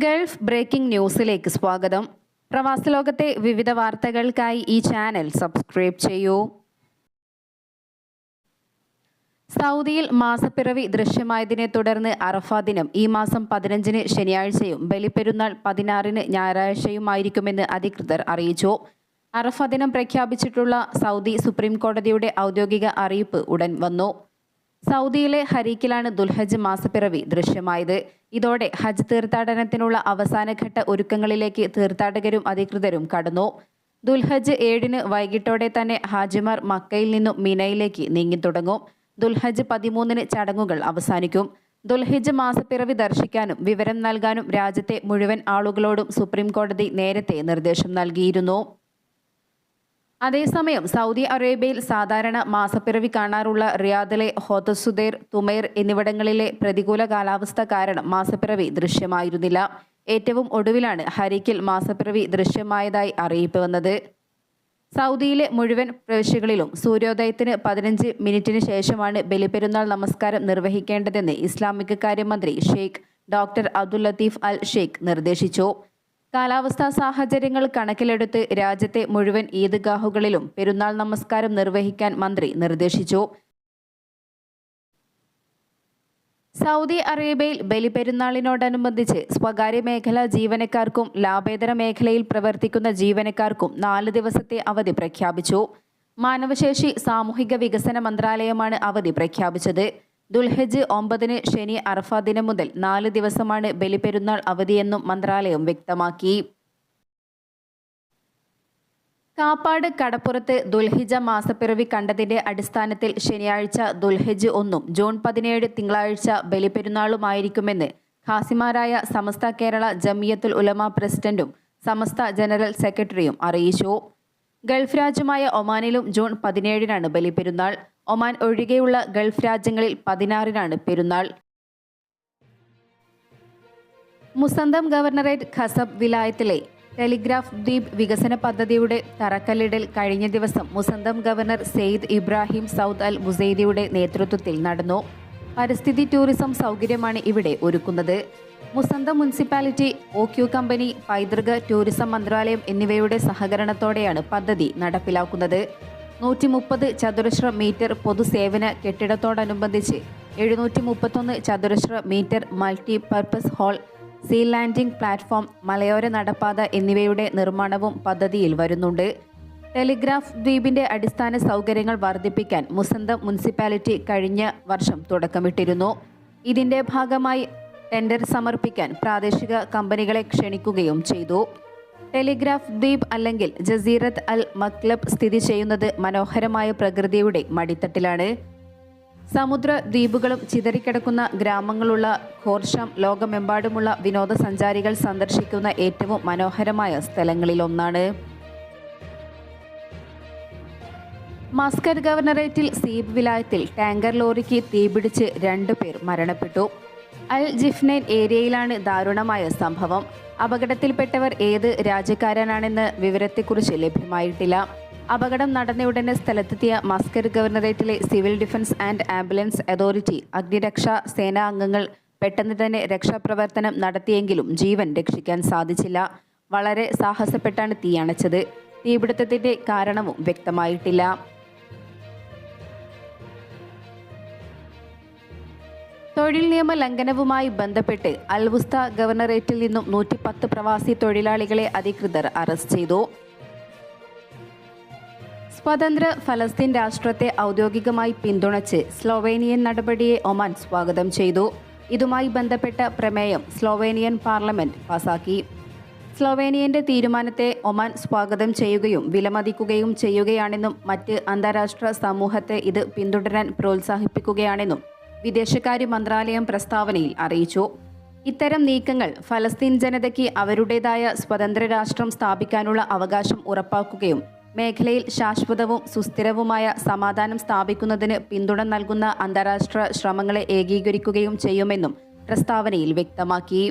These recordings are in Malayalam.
ഗൾഫ് ബ്രേക്കിംഗ് ന്യൂസിലേക്ക് സ്വാഗതം. പ്രവാസ ലോകത്തെ വിവിധ വാർത്തകൾക്കായി ഈ ചാനൽ സബ്സ്ക്രൈബ് ചെയ്യൂ. സൗദിയിൽ മാസപ്പിറവി ദൃശ്യമായതിനെ തുടർന്ന് അറഫ ദിനം ഈ മാസം 15-ന് ശനിയാഴ്ചയും ബലിപ്പെരുന്നാൾ 16-ന് ഞായറാഴ്ചയുമായിരിക്കുമെന്ന് അധികൃതർ അറിയിച്ചു. അറഫ ദിനം പ്രഖ്യാപിച്ചിട്ടുള്ള സൗദി സുപ്രീം കോടതിയുടെ ഔദ്യോഗിക അറിയിപ്പ് ഉടൻ വന്നു. സൗദിയിലെ ഹരീക്കിലാണ് ദുൽഹജ്ജ് മാസപ്പിറവി ദൃശ്യമായത്. ഇതോടെ ഹജ്ജ് തീർത്ഥാടനത്തിനുള്ള അവസാനഘട്ട ഒരുക്കങ്ങളിലേക്ക് തീർത്ഥാടകരും അധികൃതരും കടന്നു. ദുൽഹജ്ജ് 7-ന് വൈകിട്ടോടെ തന്നെ ഹാജിമാർ മക്കയിൽ നിന്നും മിനയിലേക്ക് നീങ്ങിത്തുടങ്ങും. ദുൽഹജ്ജ് 13-ന് ചടങ്ങുകൾ അവസാനിക്കും. ദുൽഹിജ്ജ് മാസപ്പിറവി ദർശിക്കാനും വിവരം നൽകാനും രാജ്യത്തെ മുഴുവൻ ആളുകളോടും സുപ്രീം കോടതി നേരത്തെ നിർദ്ദേശം നൽകിയിരുന്നു. അതേസമയം സൗദി അറേബ്യയിൽ സാധാരണ മാസപ്പിറവി കാണാറുള്ള റിയാദിലെ ഹോതസുദേർ, തുമൈർ എന്നിവിടങ്ങളിലെ പ്രതികൂല കാലാവസ്ഥ കാരണം മാസപ്പിറവി ദൃശ്യമായിരുന്നില്ല. ഏറ്റവും ഒടുവിലാണ് ഹരീക്കിൽ മാസപ്പിറവി ദൃശ്യമായതായി അറിയിപ്പ് വന്നത്. സൗദിയിലെ മുഴുവൻ പ്രവിശ്യകളിലും സൂര്യോദയത്തിന് 15 മിനിറ്റിന് ശേഷമാണ് ബലിപ്പെരുന്നാൾ നമസ്കാരം നിർവഹിക്കേണ്ടതെന്ന് ഇസ്ലാമിക കാര്യമന്ത്രി ഷെയ്ഖ് ഡോക്ടർ അബ്ദുൽ ലത്തീഫ് അൽ ഷെയ്ഖ് നിർദ്ദേശിച്ചു. കാലാവസ്ഥാ സാഹചര്യങ്ങൾ കണക്കിലെടുത്ത് രാജ്യത്തെ മുഴുവൻ ഈദ്ഗാഹുകളിലും പെരുന്നാൾ നമസ്കാരം നിർവഹിക്കാൻ മന്ത്രി നിർദ്ദേശിച്ചു. സൗദി അറേബ്യയിൽ ബലിപെരുന്നാളിനോടനുബന്ധിച്ച് സ്വകാര്യ മേഖലാ ജീവനക്കാർക്കും ലാഭേതര മേഖലയിൽ പ്രവർത്തിക്കുന്ന ജീവനക്കാർക്കും 4 ദിവസത്തെ അവധി പ്രഖ്യാപിച്ചു. മാനവശേഷി സാമൂഹിക വികസന മന്ത്രാലയമാണ് അവധി പ്രഖ്യാപിച്ചത്. ദുൽഹജ്ജ് 9-ന് ശനി അറഫ ദിനം മുതൽ 4 ദിവസമാണ് ബലിപെരുന്നാൾ അവധിയെന്നും മന്ത്രാലയം വ്യക്തമാക്കി. കാപ്പാട് കടപ്പുറത്ത് ദുൽഹിജ്ജ മാസപ്പിറവി കണ്ടതിന്റെ അടിസ്ഥാനത്തിൽ ശനിയാഴ്ച ദുൽഹജ്ജ് 1-ഉം ജൂൺ 17 തിങ്കളാഴ്ച ബലിപെരുന്നാളുമായിരിക്കുമെന്ന് ഖാസിമാരായ സമസ്ത കേരള ജമിയത്തുൽ ഉലമ പ്രസിഡന്റും സമസ്ത ജനറൽ സെക്രട്ടറിയും അറിയിച്ചു. ഗൾഫ് രാജ്യമായ ഒമാനിലും ജൂൺ 17-നാണ് ബലിപെരുന്നാൾ. ഒമാൻ ഒഴികെയുള്ള ഗൾഫ് രാജ്യങ്ങളിൽ 16-നാണ് പെരുന്നാൾ. മുസന്തം ഗവർണറേറ്റ് ഖസബ് വിലായത്തിലെ ടെലിഗ്രാഫ് ദ്വീപ് വികസന പദ്ധതിയുടെ തറക്കല്ലിടൽ കഴിഞ്ഞ ദിവസം Musandam governor Sayed Ibrahim Saud Al മുസൈദിയുടെ നേതൃത്വത്തിൽ നടന്നു. പരിസ്ഥിതി ടൂറിസം സൗകര്യമാണ് ഇവിടെ ഒരുക്കുന്നത്. മുസന്തം മുനിസിപ്പാലിറ്റി, OQ കമ്പനി, പൈതൃക ടൂറിസം മന്ത്രാലയം എന്നിവയുടെ സഹകരണത്തോടെയാണ് പദ്ധതി നടപ്പിലാക്കുന്നത്. 130 ചതുരശ്ര മീറ്റർ പൊതുസേവന കെട്ടിടത്തോടനുബന്ധിച്ച് 731 ചതുരശ്ര metre multi purpose hall, sea landing platform, മലയോര നടപ്പാത എന്നിവയുടെ നിർമ്മാണവും പദ്ധതിയിൽ വരുന്നുണ്ട്. ടെലിഗ്രാഫ് ദ്വീപിന്റെ അടിസ്ഥാന സൗകര്യങ്ങൾ വർദ്ധിപ്പിക്കാൻ മുസന്തം മുനിസിപ്പാലിറ്റി കഴിഞ്ഞ വർഷം തുടക്കമിട്ടിരുന്നു. ഇതിന്റെ ഭാഗമായി ടെൻഡർ സമർപ്പിക്കാൻ പ്രാദേശിക കമ്പനികളെ ക്ഷണിക്കുകയും ചെയ്തു. ടെലിഗ്രാഫ് ദ്വീപ് അല്ലെങ്കിൽ ജസീറത്ത് അൽ മക്ലബ് സ്ഥിതി ചെയ്യുന്നത് മനോഹരമായ പ്രകൃതിയുടെ മടിത്തട്ടിലാണ്. സമുദ്ര ദ്വീപുകളും ചിതറിക്കിടക്കുന്ന ഗ്രാമങ്ങളുള്ള ഖോർഷം ലോകമെമ്പാടുമുള്ള വിനോദസഞ്ചാരികൾ സന്ദർശിക്കുന്ന ഏറ്റവും മനോഹരമായ സ്ഥലങ്ങളിലൊന്നാണ്. മസ്കറ്റ് ഗവർണറേറ്റിൽ സീബ് വിലായത്തിൽ ടാങ്കർ ലോറിക്ക് തീപിടിച്ച് 2 പേർ മരണപ്പെട്ടു. അൽ ജിഫ്നൈൻ ഏരിയയിലാണ് ദാരുണമായ സംഭവം. അപകടത്തിൽപ്പെട്ടവർ ഏത് രാജ്യക്കാരനാണെന്ന് വിവരത്തെക്കുറിച്ച് ലഭ്യമായിട്ടില്ല. അപകടം നടന്നയുടനെ സ്ഥലത്തെത്തിയ മസ്കറ്റ് ഗവർണറേറ്റിലെ civil defence and ambulance authority അഗ്നിരക്ഷാ സേനാ അംഗങ്ങൾ പെട്ടെന്ന് തന്നെ രക്ഷാപ്രവർത്തനം നടത്തിയെങ്കിലും ജീവൻ രക്ഷിക്കാൻ സാധിച്ചില്ല. വളരെ സാഹസപ്പെട്ടാണ് തീയണച്ചത്. തീപിടുത്തത്തിന്റെ കാരണവും വ്യക്തമായിട്ടില്ല. തൊഴിൽ നിയമ ലംഘനവുമായി ബന്ധപ്പെട്ട് അൽവുസ്ത ഗവർണറേറ്റിൽ നിന്നും 110 പ്രവാസി തൊഴിലാളികളെ അധികൃതർ അറസ്റ്റ് ചെയ്തു. സ്വതന്ത്ര ഫലസ്തീൻ രാഷ്ട്രത്തെ ഔദ്യോഗികമായി പിന്തുണച്ച് സ്ലോവേനിയൻ നടപടിയെ ഒമാൻ സ്വാഗതം ചെയ്തു. ഇതുമായി ബന്ധപ്പെട്ട പ്രമേയം സ്ലോവേനിയൻ പാർലമെന്റ് പാസാക്കി. സ്ലോവേനിയന്റെ തീരുമാനത്തെ ഒമാൻ സ്വാഗതം ചെയ്യുകയും വിലമതിക്കുകയും ചെയ്യുകയാണെന്നും മറ്റ് അന്താരാഷ്ട്ര സമൂഹത്തെ ഇത് പിന്തുടരാൻ പ്രോത്സാഹിപ്പിക്കുകയാണെന്നും വിദേശകാര്യ മന്ത്രാലയം പ്രസ്താവനയിൽ അറിയിച്ചു. ഇത്തരം നീക്കങ്ങൾ ഫലസ്തീൻ ജനതയ്ക്ക് അവരുടേതായ സ്വതന്ത്ര രാഷ്ട്രം സ്ഥാപിക്കാനുള്ള അവകാശം ഉറപ്പാക്കുകയും മേഖലയിൽ ശാശ്വതവും സുസ്ഥിരവുമായ സമാധാനം സ്ഥാപിക്കുന്നതിന് പിന്തുണ നൽകുന്ന അന്താരാഷ്ട്ര ശ്രമങ്ങളെ ഏകീകരിക്കുകയും ചെയ്യുമെന്നും പ്രസ്താവനയിൽ വ്യക്തമാക്കി.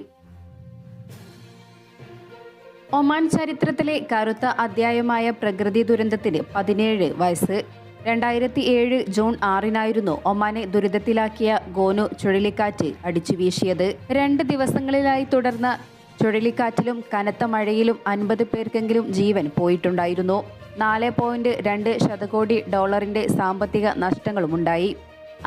ഒമാൻ ചരിത്രത്തിലെ കറുത്ത അധ്യായമായ പ്രകൃതി ദുരന്തത്തിന് 17 വയസ്സ്. 2007 ജൂൺ 6-നായിരുന്നു ഒമാനെ ദുരിതത്തിലാക്കിയ ഗോനു ചുഴലിക്കാറ്റ് അടിച്ചുവീശിയത്. 2 ദിവസങ്ങളിലായി തുടർന്ന ചുഴലിക്കാറ്റിലും കനത്ത മഴയിലും 50 പേർക്കെങ്കിലും ജീവൻ പോയിട്ടുണ്ടായിരുന്നു. 4.2 ശതകോടി ഡോളറിന്റെ സാമ്പത്തിക നഷ്ടങ്ങളുമുണ്ടായി.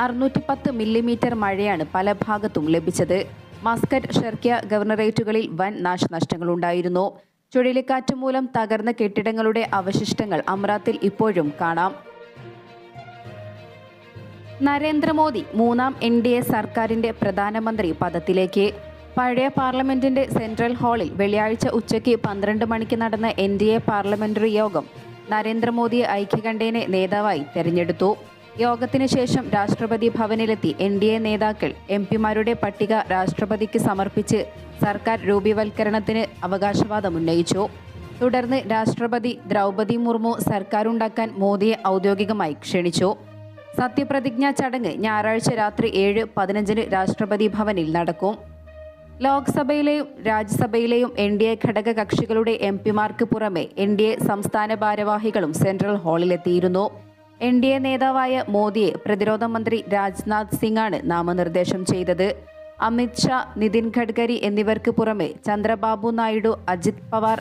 610 മില്ലിമീറ്റർ മഴയാണ് പല ഭാഗത്തും ലഭിച്ചത്. മസ്കറ്റ്, ഷെർക്യ ഗവർണറേറ്റുകളിൽ വൻ നാശനഷ്ടങ്ങളുണ്ടായിരുന്നു. ചുഴലിക്കാറ്റ് മൂലം തകർന്ന കെട്ടിടങ്ങളുടെ അവശിഷ്ടങ്ങൾ അമ്രാത്തിൽ ഇപ്പോഴും കാണാം. നരേന്ദ്രമോദി 3ാം NDA സർക്കാരിന്റെ പ്രധാനമന്ത്രി പദത്തിലേക്ക്. പഴയ പാർലമെന്റിന്റെ സെൻട്രൽ ഹാളിൽ വെള്ളിയാഴ്ച ഉച്ചയ്ക്ക് 12 മണിക്ക് നടന്ന NDA പാർലമെന്ററി യോഗം നരേന്ദ്രമോദിയെ ഐക്യകണ്ഠേന നേതാവായി തെരഞ്ഞെടുത്തു. യോഗത്തിന് ശേഷം രാഷ്ട്രപതി ഭവനിലെത്തി NDA നേതാക്കൾ MP-മാരുടെ പട്ടിക രാഷ്ട്രപതിക്ക് സമർപ്പിച്ച് സർക്കാർ രൂപീവൽക്കരണത്തിന് അവകാശവാദമുന്നയിച്ചു. തുടർന്ന് രാഷ്ട്രപതി ദ്രൗപദി മുർമു സർക്കാരുണ്ടാക്കാൻ മോദിയെ ഔദ്യോഗികമായി ക്ഷണിച്ചു. സത്യപ്രതിജ്ഞാ ചടങ്ങ് ഞായറാഴ്ച രാത്രി 7:15 രാഷ്ട്രപതി ഭവനിൽ നടക്കും. ലോക്സഭയിലെയും രാജ്യസഭയിലെയും NDA ഘടക കക്ഷികളുടെ MP-മാർക്ക് പുറമെ NDA സംസ്ഥാന ഭാരവാഹികളും സെൻട്രൽ ഹാളിലെത്തിയിരുന്നു. NDA നേതാവായ മോദിയെ പ്രതിരോധ മന്ത്രി രാജ്നാഥ് സിംഗാണ് നാമനിർദ്ദേശം ചെയ്തത്. അമിത് ഷാ, നിതിൻ ഗഡ്കരി എന്നിവർക്ക് പുറമെ ചന്ദ്രബാബു നായിഡു, അജിത് പവാർ,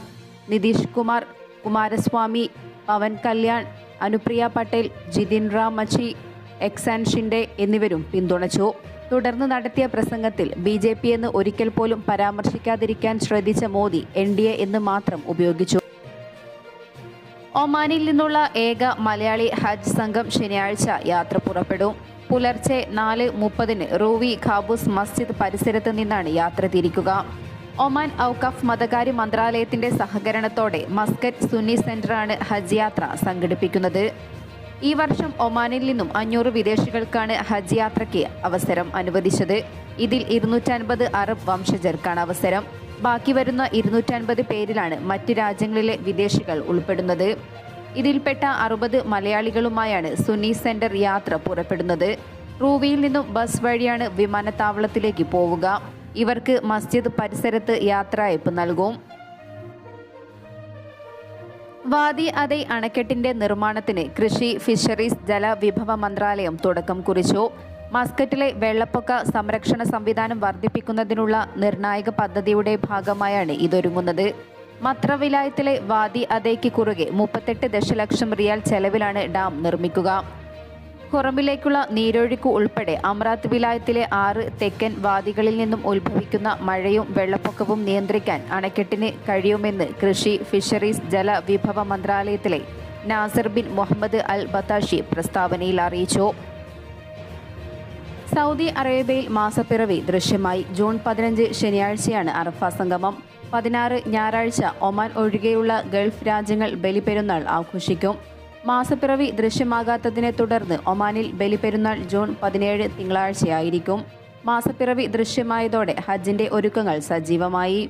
നിതീഷ് കുമാർ, കുമാരസ്വാമി, പവൻ കല്യാൺ, അനുപ്രിയ പട്ടേൽ, ജിതിൻ റാം മച്ചി, എക്സാൻ ഷിൻഡെ എന്നിവരും പിന്തുണച്ചു. തുടർന്ന് നടത്തിയ പ്രസംഗത്തിൽ BJP എന്ന് ഒരിക്കൽ പോലും പരാമർശിക്കാതിരിക്കാൻ ശ്രദ്ധിച്ച മോദി NDA എന്ന് മാത്രം ഉപയോഗിച്ചു. ഒമാനിൽ നിന്നുള്ള ഏക മലയാളി ഹജ്ജ് സംഘം ശനിയാഴ്ച യാത്ര പുറപ്പെടും. പുലർച്ചെ 4:30 റൂവി ഖാബൂസ് മസ്ജിദ് പരിസരത്ത് നിന്നാണ് യാത്ര തിരിക്കുക. ഒമാൻ ഔഖാഫ് മതകാര്യ മന്ത്രാലയത്തിന്റെ സഹകരണത്തോടെ മസ്കറ്റ് സുന്നി സെന്ററാണ് ഹജ്ജ് യാത്ര സംഘടിപ്പിക്കുന്നത്. ഈ വർഷം ഒമാനിൽ നിന്നും 500 വിദേശികൾക്കാണ് ഹജ്ജ് യാത്രയ്ക്ക് അവസരം അനുവദിച്ചത്. ഇതിൽ 250 അറബ് വംശജർക്കാണ് അവസരം. ബാക്കി വരുന്ന 250 പേരിലാണ് മറ്റ് രാജ്യങ്ങളിലെ വിദേശികൾ ഉൾപ്പെടുന്നത്. ഇതിൽപ്പെട്ട 60 മലയാളികളുമായാണ് സുന്നി സെന്റർ യാത്ര പുറപ്പെടുന്നത്. റൂവിയിൽ നിന്നും ബസ് വഴിയാണ് വിമാനത്താവളത്തിലേക്ക് പോവുക. ഇവർക്ക് മസ്ജിദ് പരിസരത്ത് യാത്രയയപ്പ് നൽകും. വാദി അദൈ അണക്കെട്ടിന്റെ നിർമ്മാണത്തിന് കൃഷി, ഫിഷറീസ്, ജലവിഭവ മന്ത്രാലയം തുടക്കം കുറിച്ചു. മസ്കറ്റിലെ വെള്ളപ്പൊക്ക സംരക്ഷണ സംവിധാനം വർദ്ധിപ്പിക്കുന്നതിനുള്ള നിർണായക പദ്ധതിയുടെ ഭാഗമായാണ് ഇതൊരുങ്ങുന്നത്. മത്ര വിലായത്തിലെ വാദി അദൈക്ക് കുറുകെ 38 ദശലക്ഷം റിയാൽ ചെലവിലാണ് ഡാം നിർമ്മിക്കുക. ഖുറമിലേക്കുള്ള നീരൊഴുക്ക് ഉൾപ്പെടെ അമ്രാത്ത് വിലായത്തിലെ 6 തെക്കൻ വാദികളിൽ നിന്നും ഉത്ഭവിക്കുന്ന മഴയും വെള്ളപ്പൊക്കവും നിയന്ത്രിക്കാൻ അണക്കെട്ടിന് കഴിയുമെന്ന് കൃഷി, ഫിഷറീസ്, ജലവിഭവ മന്ത്രാലയത്തിലെ നാസർ ബിൻ മുഹമ്മദ് അൽ ബത്താഷി പ്രസ്താവനയിൽ അറിയിച്ചു. സൗദി അറേബ്യയിൽ മാസപ്പിറവി ദൃശ്യമായി. ജൂൺ 15 ശനിയാഴ്ചയാണ് അറഫ സംഗമം. 16 ഞായറാഴ്ച ഒമാൻ ഒഴികെയുള്ള ഗൾഫ് രാജ്യങ്ങൾ ബലിപെരുന്നാൾ ആഘോഷിക്കും. മാസപ്പിറവി ദൃശ്യമാകാത്തതിനെ തുടർന്ന് ഒമാനിൽ ബലിപെരുന്നാൾ ജൂൺ 17 തിങ്കളാഴ്ചയായിരിക്കും. മാസപ്പിറവി ദൃശ്യമായതോടെ ഹജ്ജിന്റെ ഒരുക്കങ്ങൾ സജീവമായി.